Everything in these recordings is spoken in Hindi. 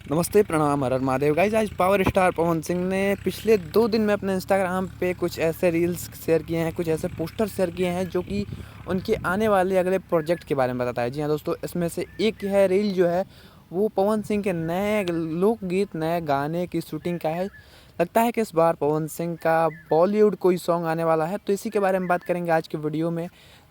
नमस्ते, प्रणाम, हर हर महादेव। गाइस, आज पावर स्टार पवन सिंह ने पिछले 2 दिन में अपने इंस्टाग्राम पे कुछ ऐसे रील्स शेयर किए हैं, कुछ ऐसे पोस्टर शेयर किए हैं जो कि उनके आने वाले अगले प्रोजेक्ट के बारे में बताता है। जी हाँ दोस्तों, इसमें से एक है रील जो है वो पवन सिंह के नए लोकगीत, नए गाने की शूटिंग का है। लगता है कि इस बार पवन सिंह का बॉलीवुड कोई सॉन्ग आने वाला है, तो इसी के बारे में बात करेंगे आज की वीडियो में।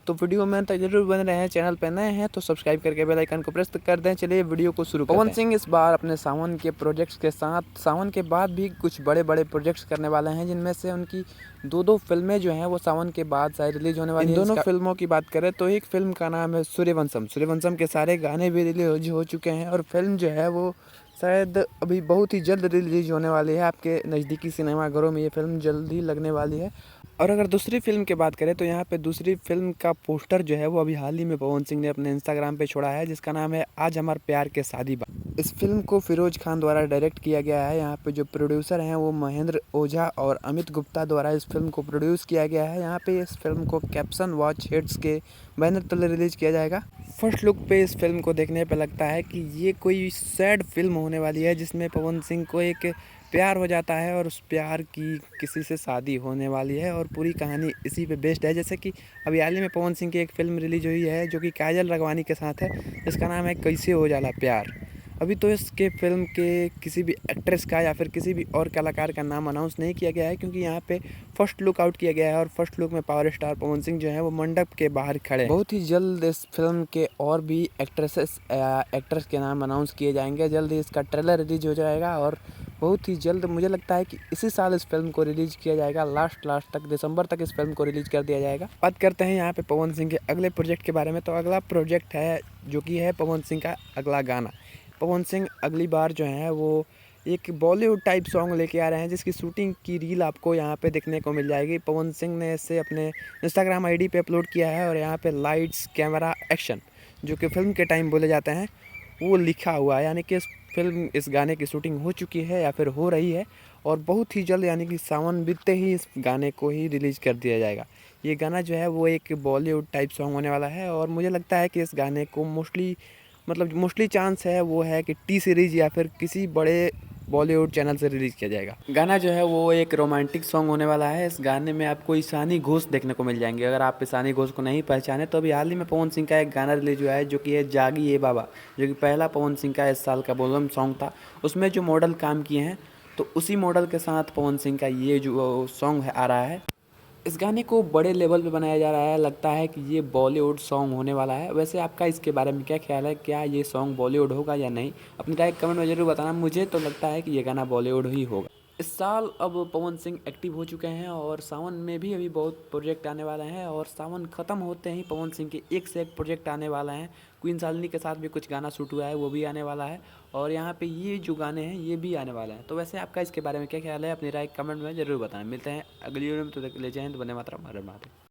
तो वीडियो में तो जरूर बन रहे हैं। चैनल पे नए हैं तो सब्सक्राइब करके बेल आइकन को प्रेस कर दें। चलिए वीडियो को शुरू करते हैं। पवन सिंह इस बार अपने सावन के प्रोजेक्ट्स के साथ सावन के बाद भी कुछ बड़े बड़े प्रोजेक्ट्स करने वाले हैं, जिनमें से उनकी दो फिल्में जो हैं वो सावन के बाद शायद रिलीज होने वाली हैं। इन दोनों फिल्मों की बात करें तो एक फिल्म का नाम है सूर्यवंशम। सूर्यवंशम के सारे गाने भी रिलीज हो चुके हैं और फिल्म जो है वो शायद अभी बहुत ही जल्द रिलीज होने वाली है। आपके नज़दीकी सिनेमाघरों में ये फिल्म जल्द ही लगने वाली है। और अगर दूसरी फिल्म की बात करें तो यहाँ पे दूसरी फिल्म का पोस्टर जो है वो अभी हाल ही में पवन सिंह ने अपने इंस्टाग्राम पे छोड़ा है, जिसका नाम है आज हमार प्यार के शादी बा। इस फिल्म को फिरोज खान द्वारा डायरेक्ट किया गया है। यहाँ पे जो प्रोड्यूसर हैं वो महेंद्र ओझा और अमित गुप्ता द्वारा इस फिल्म को प्रोड्यूस किया गया है। यहाँ पे इस फिल्म को कैप्सन वॉच हिट्स के बैनर तले रिलीज किया जाएगा। फर्स्ट लुक पे इस फिल्म को देखने पे लगता है कि ये कोई सैड फिल्म होने वाली है, जिसमें पवन सिंह को एक प्यार हो जाता है और उस प्यार की किसी से शादी होने वाली है और पूरी कहानी इसी पे बेस्ड है। जैसे कि अभी हाल ही में पवन सिंह की एक फिल्म रिलीज हुई है जो कि काजल राघवानी के साथ है, जिसका नाम है कैसे हो जाला प्यार। अभी तो इसके फिल्म के किसी भी एक्ट्रेस का या फिर किसी भी और कलाकार का नाम अनाउंस नहीं किया गया है, क्योंकि यहाँ पे फर्स्ट लुक आउट किया गया है और फर्स्ट लुक में पावर स्टार पवन सिंह जो है वो मंडप के बाहर खड़े हैं। बहुत ही जल्द इस फिल्म के और भी एक्ट्रेस के नाम अनाउंस किए जाएंगे। जल्द ही इसका ट्रेलर रिलीज हो जाएगा और बहुत ही जल्द मुझे लगता है कि इसी साल इस फिल्म को रिलीज किया जाएगा। लास्ट तक दिसंबर तक इस फिल्म को रिलीज कर दिया जाएगा। बात करते हैं यहाँ पे पवन सिंह के अगले प्रोजेक्ट के बारे में। तो अगला प्रोजेक्ट है जो कि है पवन सिंह का अगला गाना। पवन सिंह अगली बार जो है वो एक बॉलीवुड टाइप सॉन्ग लेके आ रहे हैं, जिसकी शूटिंग की रील आपको यहाँ पे देखने को मिल जाएगी। पवन सिंह ने इसे अपने इंस्टाग्राम आईडी पे अपलोड किया है और यहाँ पे लाइट्स कैमरा एक्शन जो कि फिल्म के टाइम बोले जाते हैं वो लिखा हुआ है, यानी कि इस गाने की शूटिंग हो चुकी है या फिर हो रही है और बहुत ही जल्द यानी कि सावन बीतते ही इस गाने को ही रिलीज कर दिया जाएगा। ये गाना जो है वो एक बॉलीवुड टाइप सॉन्ग होने वाला है और मुझे लगता है कि इस गाने को मोस्टली चांस है वो है कि टी सीरीज या फिर किसी बड़े बॉलीवुड चैनल से रिलीज किया जाएगा। गाना जो है वो एक रोमांटिक सॉन्ग होने वाला है। इस गाने में आपको ईशानी घोष देखने को मिल जाएंगे। अगर आप ईशानी घोष को नहीं पहचाने तो अभी हाल ही में पवन सिंह का एक गाना रिलीज हुआ है जो कि है जागी ये बाबा, जो कि पहला पवन सिंह का इस साल का बोलबम सॉन्ग था। उसमें जो मॉडल काम किए हैं तो उसी मॉडल के साथ पवन सिंह का ये जो सॉन्ग आ रहा है। इस गाने को बड़े लेवल पे बनाया जा रहा है। लगता है कि ये बॉलीवुड सॉन्ग होने वाला है। वैसे आपका इसके बारे में क्या ख्याल है? क्या ये सॉन्ग बॉलीवुड होगा या नहीं? अपनी राय कमेंट में ज़रूर बताना। मुझे तो लगता है कि ये गाना बॉलीवुड ही होगा। इस साल अब पवन सिंह एक्टिव हो चुके हैं और सावन में भी अभी बहुत प्रोजेक्ट आने वाले हैं और सावन ख़त्म होते ही पवन सिंह के एक से एक प्रोजेक्ट आने वाले हैं। क्वीन शालिनी के साथ भी कुछ गाना शूट हुआ है, वो भी आने वाला है और यहाँ पे ये जो गाने हैं ये भी आने वाला है। तो वैसे आपका इसके बारे में क्या ख्याल है? अपनी राय कमेंट में ज़रूर बताना। मिलते हैं अगली वीडियो में, तो तक ले जय हिंद, वंदे मातरम, हर हर महादेव।